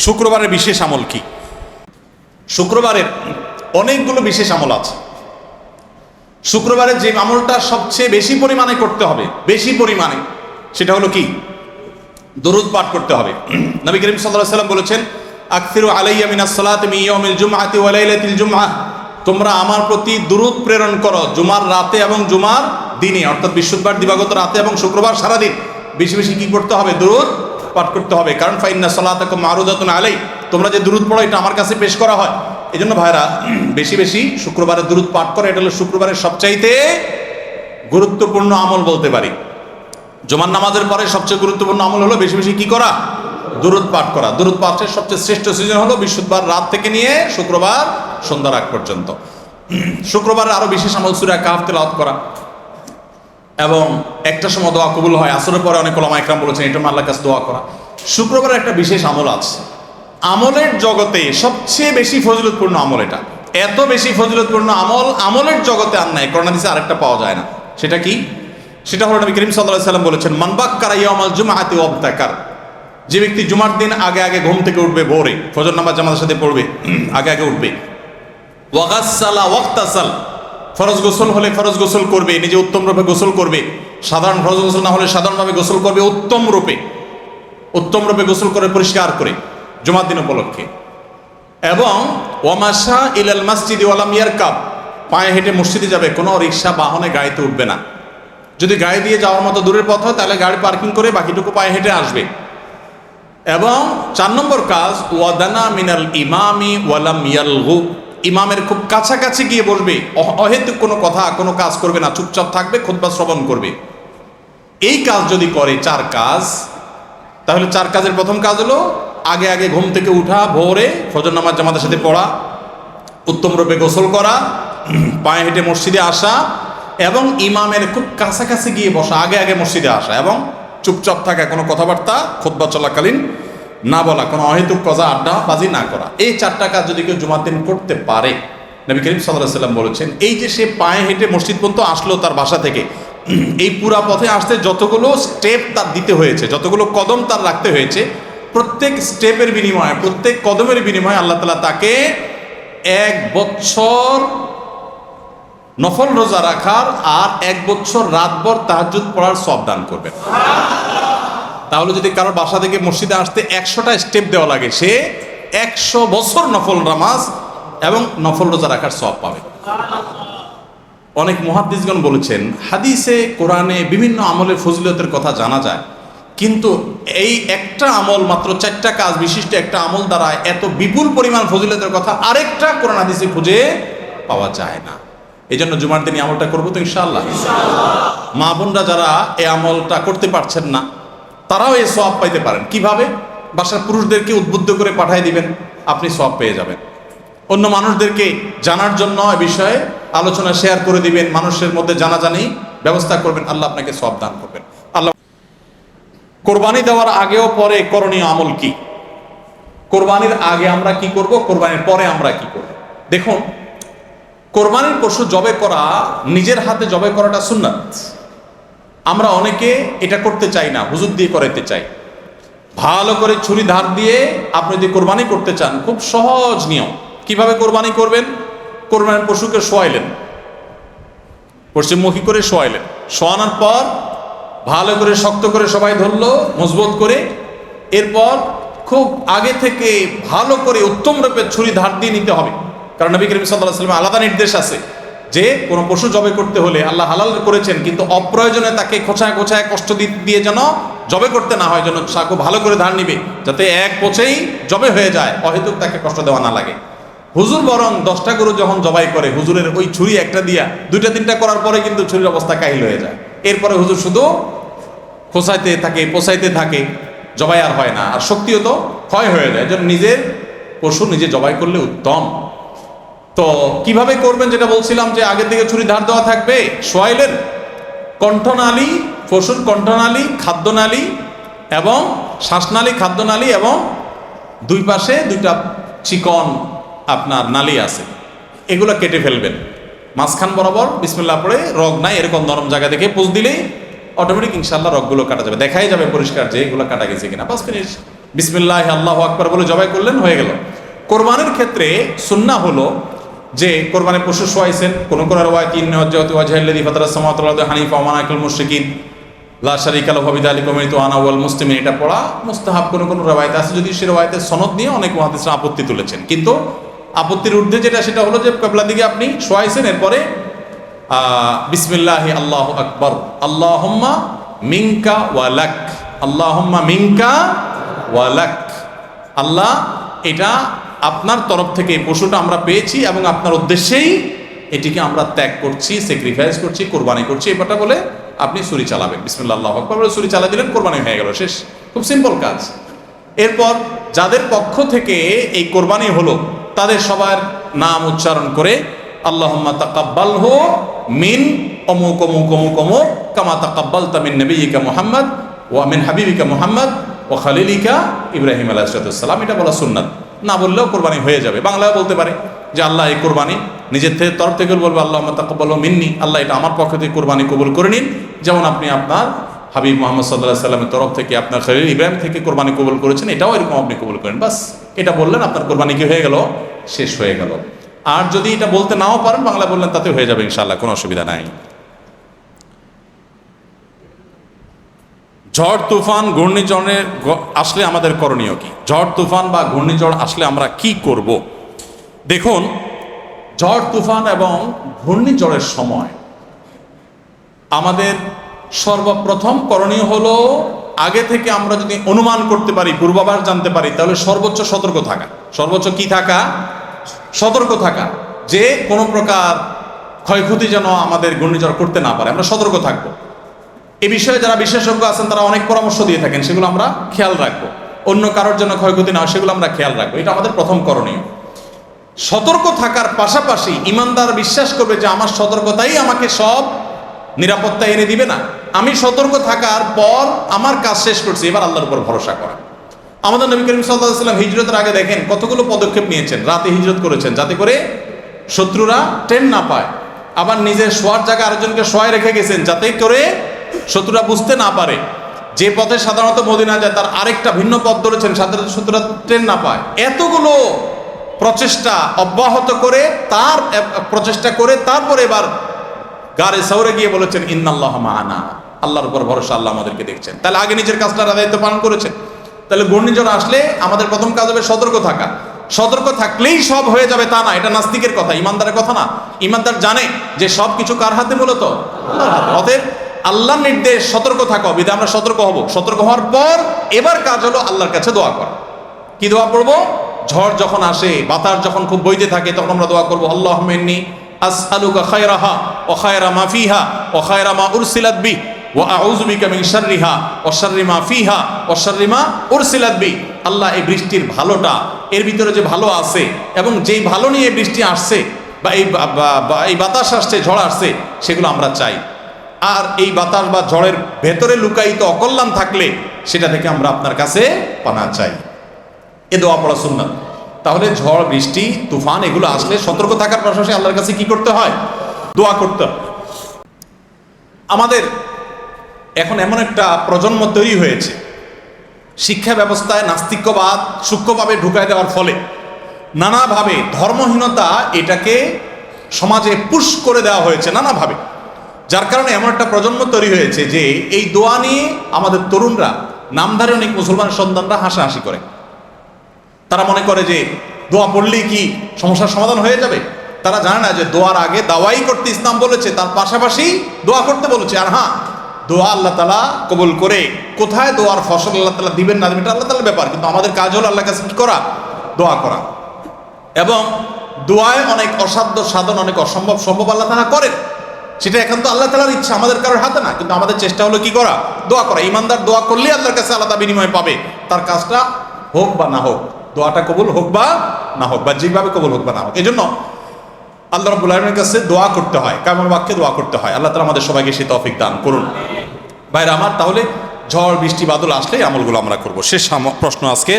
শুক্রবারের বিশেষ আমল কি? শুক্রবারের অনেকগুলো বিশেষ আমল আছে। শুক্রবারে যে আমলটা সবচেয়ে বেশি পরিমাণে করতে হবে, বেশি পরিমাণে, সেটা হলো কি? দরুদ পাঠ করতে হবে। নবী করিম সাল্লাল্লাহু আলাইহি ওয়াসাল্লাম বলেছেন, আকসিরু আলাইয়া মিনাস সালাতি মিন ইয়াউমিল জুমআতি ওয়া লাইলাতিল জুমআহ, তোমরা আমার প্রতি দুরূদ প্রেরণ করো জুমার রাতে এবং জুমার দিনে, অর্থাৎ বৃহস্পতিবার দিবাগত রাতে এবং শুক্রবার সারাদিন বেশি বেশি কি করতে হবে? দুরূদ পাঠ করতে হবে। কারণ ফাইন্না সালাতাকুম মারুদাতুন আলাই, তোমরা যে দুরূদ পড়ো এটা আমার কাছে পেশ করা হয়। এই জন্য ভাইরা বেশি বেশি শুক্রবারে দুরূদ পাঠ করে, এটা হলো শুক্রবারের সবচাইতে গুরুত্বপূর্ণ আমল বলতে পারি। জুমার নামাজের পরে সবচেয়ে গুরুত্বপূর্ণ আমল হলো বেশি বেশি কি করা? দুরূদ পাঠ করা। দুরূদ পাঠের সবচেয়ে শ্রেষ্ঠ সিজন হলো বৃহস্পতিবার রাত থেকে নিয়ে শুক্রবার সন্ধ্যার আগ পর্যন্ত। শুক্রবারের আরো বিশেষ আমল সূরা কাহফ তেলাওয়াত করা, এবং একটা সময় দোয়া কবুল হয়। আসরের পরে অনেক ওলামা ইকরাম বলেছেন এটা আল্লাহর কাছে দোয়া করা। শুক্রবারের একটা বিশেষ আমল আছে, আমলের জগতে সবচেয়ে বেশি ফজিলতপূর্ণ আমল এটা। এত বেশি ফজিলতপূর্ণ আমল আমলের জগতে আর নাই, কোরআন হাদিসে আরেকটা পাওয়া যায় না। সেটা কি? সেটা হলো নবী করিম সাল্লাল্লাহু আলাইহি ওয়াসাল্লাম বলেছেন, মান বাক্কারা ইয়াউমাল জুমআতি ওয়াবতাকার, যে ব্যক্তি জুমার দিন আগে আগে ঘুম থেকে উঠবে, ভোরে ফজর নামাজ জামাতের সাথে পড়বে, আগে আগে উঠবে, ওয়াগাসসালা ওয়াক্তাসাল, ফরজ গোসল হলে ফরজ গোসল করবে, নিজে উত্তম রূপে গোসল করবে, সাধারণ ফরজ গোসল না হলে সাধারণভাবে গোসল করবে, উত্তম রূপে গোসল করে পরিষ্কার করে জুমার দিন উপলক্ষে, এবং ওয়ামাশা ইলাল মসজিদি ওয়া লাম ইয়ারকাব, পায়ে হেঁটে মসজিদে যাবে, কোনো রিক্সা বাহনে গাড়িতে উঠবে না। যদি গাড়ি দিয়ে যাওয়ার মতো দূরের পথ হয় তাহলে গাড়ি পার্কিং করে বাকিটুকু পায়ে হেঁটে আসবে। এবং 4 নম্বর কাজ, ওয়াদানা মিনাল ইমামি ওয়া লাম ইয়ালগু, ইমামের খুব কাছাকাছি গিয়ে বসবে, অহেতুক কোনো কথা কোনো কাজ করবে না, চুপচাপ থাকবে, খুতবা শ্রবণ করবে। এই কাজ যদি করে 4 কাজ, তাহলে 4 কাজের প্রথম কাজ হলো আগে আগে ঘুম থেকে উঠা, ভোরে ফজর নামাজ জামাতের সাথে পড়া, উত্তম রূপে গোসল করা, পায়ে হেঁটে মসজিদে আসা, এবং ইমামের খুব কাছাকাছি গিয়ে বসা, আগে আগে মসজিদে আসা, এবং চুপচাপ থাকা, কোনো কথাবার্তা খুতবা চলাকালীন না বলা, কোনো অহেতুক কথা আড্ডা বাজি না করা। এই 4টা কাজ যদি কেউ জুমার দিন করতে পারে, নবী করিম সাল্লাল্লাহু আলাইহি ওয়াসাল্লাম বলেছেন, এই যে সে পায়ে হেঁটে মসজিদ পর্যন্ত আসলো তার বাসা থেকে, এই পুরা পথে আসতে যতগুলো স্টেপ তার দিতে হয়েছে, যতগুলো কদম তার রাখতে হয়েছে, প্রত্যেক স্টেপের বিনিময়ে, প্রত্যেক কদমের বিনিময়ে আল্লাহ তাআলা তাকে 1 বছর নফল রোজা রাখার আর 1 বছর রাতভর তাহাজ্জুদ পড়ার সওয়াব দান করবেন। তাহলে যদি কারোর বাসা থেকে মসজিদে আসতে 100টা স্টেপ দেওয়া লাগে, সে 100 বছর নফল নামাজ এবং নফল রোজা রাখার সওয়াব পাবে। অনেক মুহাদ্দিসগণ বলেছেন, হাদিসে কোরআনে বিভিন্ন আমলের ফজিলতের কথা জানা যায়, কিন্তু এই একটা আমল, মাত্র 4টা কাজ বিশিষ্ট একটা আমল দ্বারা এত বিপুল পরিমাণ ফজিলতের কথা আরেকটা কোরআন হাদিসে খুঁজে পাওয়া যায় না। এই জন্য জুমার দিন আমলটা করবো তো ইনশাআল্লাহ। মা বোনরা যারা এই আমলটা করতে পারছেন না, তারাও এই সওয়াব পাইতে পারেন। কিভাবে? বাসার পুরুষদেরকে উদ্বুদ্ধ করে পাঠিয়ে দিবেন, আপনি সওয়াব পেয়ে যাবেন। অন্য মানুষদেরকে জানার জন্য এ বিষয়ে আলোচনা শেয়ার করে দিবেন, মানুষের মধ্যে জানাজানি ব্যবস্থা করবেন, আল্লাহ আপনাকে সওয়াব দান করবেন। আল্লাহ। কোরবানি দেওয়ার আগেও পরে করণীয় আমল কি? কোরবানির আগে আমরা কি করব, কোরবানির পরে আমরা কি করব? দেখুন, কোরবানির পশু জবে করা, নিজের হাতে জবে করাটা সুন্নাত। আমরা অনেকে এটা করতে চাই না, হুজুর দিয়ে করাইতে চাই। ভালো করে ছুরি ধার দিয়ে আপনি যদি কোরবানি করতে চান, খুব সহজ নিয়ম। কিভাবে কোরবানি করবেন? কোরবানির পশুকে শোয়াইলেন, পশ্চিমমুখী করে শোয়াইলেন, শোয়ানোর পর ভালো করে শক্ত করে সবাই ধরলো, মজবুত করে। এরপর খুব আগে থেকে ভালো করে উত্তম রূপে ছুরি ধার দিয়ে নিতে হবে। কারণ নবী করিম সাল্লাল্লাহু আলাইহি ওয়াসাল্লাম আলাদা নির্দেশ আছে যে কোনো পশু জবে করতে হলে আল্লাহ হালাল করেছেন, কিন্তু অপ্রয়োজনে তাকে খোঁচায় খোঁচায় কষ্ট দিয়ে যেন জবে করতে না হয়, যেন সাকু ভালো করে ধার নিবে, যাতে এক পোছেই জবে হয়ে যায়, অহেতুক তাকে কষ্ট দেওয়া না লাগে। হুজুর বরং 10টা গরু যখন জবাই করে, হুজুরের ওই ছুরি একটা দিয়া 2টা 3টা করার পরে কিন্তু ছুরির অবস্থা কাহিল হয়ে যায়। এরপরে হুজুর শুধু খোঁচাইতে থাকে, পোষাইতে থাকে, জবাই আর হয় না, আর শক্তিও তো ক্ষয় হয়ে যায়। যেন নিজের পশু নিজে জবাই করলে উত্তম। তো কিভাবে করবেন, যেটা বলছিলাম যে আগে থেকে ছুরি ধার দেওয়া থাকবে, শোয়াইলেন, কণ্ঠনালী, পশুর কণ্ঠনালী, খাদ্যনালী এবং শ্বাসনালী, খাদ্যনালী, এবং 2 পাশে 2টা চিকন আপনার নালী আছে, এগুলো কেটে ফেলবেন। মাঝখান বরাবর বিসমিল্লাহ পড়ে, রগ নাই এরকম নরম জায়গা দেখে পুষ দিলেই অটোমেটিক ইনশাআল্লাহ রগগুলো কাটা যাবে, দেখাই যাবে পরিষ্কার যে এগুলো কাটা গেছে কিনা। 5 মিনিট বিসমিল্লাহ আল্লাহু আকবার বলে জবাই করলেন, হয়ে গেল। কোরবানির ক্ষেত্রে সুন্নাহ হলো যে কোরবানির পশু শোয়াইছেন, কোন কোন রওয়ায়াত ইন্না ওয়াজহাতু ওয়াজহাল্লাযী ফাতারাস সামাওয়াতি ওয়াল আরদা হানিফা ওয়া মা আনা মিনাল মুশরিকিন লা শারীকা লাহু বিযালিকা উমিরতু আনা ওয়াল মুসলিমিন, এটা পড়া মুস্তাহাব। কোন কোন রওয়ায়াত আছে, যদি সেই রওয়ায়াতের সনদ নিয়ে অনেক মুহাদ্দিসরা আপত্তি তুলেছেন, কিন্তু আপত্তির ঊর্ধ্বে যেটা সেটা হলো যে কিবলার দিকে আপনি শোয়াইছেন, এরপরে বিসমিল্লাহি আল্লাহু আকবার, আল্লাহুম্মা মিনকা ওয়া লাক, আল্লাহুম্মা মিনকা ওয়া লাক, আল্লাহ এটা আপনার তরফ থেকে এই পশুটা আমরা পেয়েছি এবং আপনার উদ্দেশ্যেই এটিকে আমরা ত্যাগ করছি, স্যাক্রিফাইস করছি, কোরবানি করছি, এবারটা বলে আপনি ছুরি চালাবেন। বিসমিল্লাহ আল্লাহু আকবার বলে ছুরি চালা দিলেন, কোরবানি হয়ে গেল, শেষ। খুব সিম্পল কাজ। এরপর যাদের পক্ষ থেকে এই কোরবানি হলো তাদের সবার নাম উচ্চারণ করে আল্লাহুম্মা তাকাব্বালহু মিন অমুক অমুক অমুক অমুক কামা তাকাব্বালতা মিন নবিয়িকা মুহাম্মদ ওয়া মিন হাবিবিকা মুহাম্মদ ও খালিলিকা ইব্রাহিম আলাইহিস সালাম, এটা বলা সুন্নাত। না বললেও কোরবানি হয়ে যাবে। বাংলায় বলতে পারে যে আল্লাহ এই কোরবানি, নিজের থেকে তরফ থেকে বলবে আল্লাহুম্মা তাকাব্বালহু মিন্নি, আল্লাহ এটা আমার পক্ষ থেকে কোরবানি কবুল করে নিন, যেমন আপনি আপনার হাবিব মুহাম্মদ সাল্লাল্লাহু আলাইহি সাল্লামের তরফ থেকে আপনার খলিল ইব্রাহিম থেকে কোরবানি কবুল করেছেন, এটাও এরকম আপনি কবুল করেন। বাস এটা বললেন, আপনার কোরবানি কি হয়ে গেল? শেষ হয়ে গেল। আর যদি এটা বলতে নাও পারেন, বাংলা বললেন, তাতে হয়ে যাবে ইনশাআল্লাহ, কোনো অসুবিধা নাই। ঝড় তুফান ঘূর্ণিঝড়ের আসলে আমাদের করণীয় কি? ঝড় তুফান বা ঘূর্ণিঝড় আসলে আমরা কি করব? দেখুন, ঝড় তুফান এবং ঘূর্ণিঝড়ের সময় আমাদের সর্বপ্রথম করণীয় হলো আগে থেকে আমরা যদি অনুমান করতে পারি, পূর্বাভাস জানতে পারি, তাহলে সর্বোচ্চ সতর্ক থাকা। সর্বোচ্চ কি থাকা? সতর্ক থাকা, যে কোনো প্রকার ক্ষয়ক্ষতি যেন আমাদের ঘূর্ণিঝড় করতে না পারে, আমরা সতর্ক থাকবো। এ বিষয়ে যারা বিশেষজ্ঞ আছেন তারা অনেক পরামর্শ দিয়ে থাকেন, সেগুলো আমরা খেয়াল রাখবো। অন্য কারোর জন্য ক্ষয়ক্ষতি না হয় সেগুলো আমরা খেয়াল রাখবো, এটা আমাদের প্রথম করণীয়। সতর্ক থাকার পাশাপাশি ইমানদার বিশ্বাস করবে যে আমার সতর্কতাই আমাকে সব নিরাপত্তা এনে দিবে না। আমি সতর্ক থাকার পর আমার কাজ শেষ করছি, এবার আল্লাহর উপর ভরসা করা। আমাদের নবী করিম সাল্লাল্লাহু আলাইহি ওয়াসাল্লাম হিজরতের আগে দেখেন কতগুলো পদক্ষেপ নিয়েছেন। রাতে হিজরত করেছেন যাতে করে শত্রুরা ট্রেন না পায়, আবার নিজের শোয়ার জায়গা আরেকজনকে শোয়ায় রেখে গেছেন যাতে করে শত্রুরা বুঝতে না পারে। যে পথে সাধারণত মদিনা যায় তার আরেকটা ভিন্ন পথ ধরেছেন, সাধারণত শত্রুরা ট্রেন না পায়। এতগুলো প্রচেষ্টা অব্যাহত করে তারপরে এবার গারে সৌরে গিয়ে বলেছেন ইন্নাল্লাহা মা'ানা, আল্লাহর উপর ভরসা, আল্লাহ আমাদেরকে দেখছেন। তাহলে আগে নিজের কাজটা দায়িত্ব পালন করেছেন। তাহলে ঘূর্ণিঝড় আসলে আমাদের প্রথম কাজ হবে সতর্ক থাকা। সতর্ক থাকলেই সব হয়ে যাবে তা না, এটা নাস্তিকের কথা, ইমানদারের কথা না। ইমানদার জানে যে সব কিছু কার হাতে? মূলত আল্লাহর হাতে। অতএব আল্লাহর নির্দেশ সতর্ক থাকা, বিধায় আমরা সতর্ক হব। সতর্ক হওয়ার পর এবার কাজ হলো আল্লাহর কাছে দোয়া করা। কি দোয়া করবো? ঝড় যখন আসে, বাতাস যখন খুব বইতে থাকে, তখন আমরা দোয়া করবো আল্লাহুম্মা ইন্নী আসআলুকা খায়রাহা ওয়া খায়রা মা ফিহা ওয়া খায়রা মা উরসিলাত বি ওয়া আউযু বিকা মিন শাররিহা ওয়া শাররি মা ফিহা ওয়া শাররি মা উরসিলাত বি। আল্লাহ, এই বৃষ্টির ভালোটা, এর ভিতরে যে ভালো আছে এবং যেই ভালো নিয়ে বৃষ্টি আসছে বা এই বাতাস আসছে, ঝড় আসছে, সেগুলো আমরা চাই। আর এই বাতাস বা ঝড়ের ভেতরে লুকায়িত অকল্যাণ থাকলে সেটা থেকে আমরা আপনার কাছে পানা চাই। এ দোয়া পড়া সুন্নাত। তাহলে ঝড়, বৃষ্টি, তুফান এগুলো আসলে সতর্ক থাকার পাশাপাশি আল্লাহর কাছে কি করতে হয়? দোয়া করতে হয়। আমাদের এখন এমন একটা প্রজন্ম তৈরি হয়েছে, শিক্ষা ব্যবস্থায় নাস্তিক্যবাদ সূক্ষ্মভাবে ঢুকায় দেওয়ার ফলে নানাভাবে ধর্মহীনতা এটাকে সমাজে পুশ করে দেওয়া হয়েছে নানাভাবে। যার কারণে এমন একটা প্রজন্ম তৈরি হয়েছে যে এই দোয়া নিয়ে আমাদের তরুণরা, নামধারী অনেক মুসলমান সন্তানরা হাসাহাসি করে। তারা মনে করে যে দোয়া পড়লেই কি সমস্যার সমাধান হয়ে যাবে। তারা জানে না যে দোয়ার আগে দাওয়াই করতে ইসলাম বলেছে, তার পাশাপাশি দোয়া করতে বলেছে। আর হ্যাঁ, দোয়া আল্লাহ তাআলা কবুল করে কোথায় দোয়ার ফসল আল্লাহ তাআলা দিবেন না দিবেন এটা আল্লাহ তাআলার ব্যাপার, কিন্তু আমাদের কাজ হলো আল্লাহর কাছে কি করা? দোয়া করা। এবং দোয়ায় অনেক অসাধ্য সাধন, অনেক অসম্ভব সম্ভব আল্লাহ তাআলা করেন। সেটা এখন তো আল্লাহ তাআলার ইচ্ছা, আমাদের কারোর হাতে না। কিন্তু আমাদের চেষ্টা হলো কি করা? দোয়া করা। ইমানদার দোয়া করলে আল্লাহর কাছে আলাদা বিনিময় পাবে, তার কাজটা হোক বা না হোক, দোয়াটা কবুল হোক বা না হোক, বা যেভাবে কবুল হোক বা না হোক। এই জন্য আল্লাহ রাব্বুল আলামিনের কাছে দোয়া করতে হয়, কায়মুল বাক্যে দোয়া করতে হয়। আল্লাহ তাআলা আমাদের সবাইকে সেই তৌফিক দান করুন। ভাইরা আমার, তাহলে ঝড়, বৃষ্টি, বাদল আসলে আমলগুলো আমরা করব। শেষ প্রশ্ন আজকে।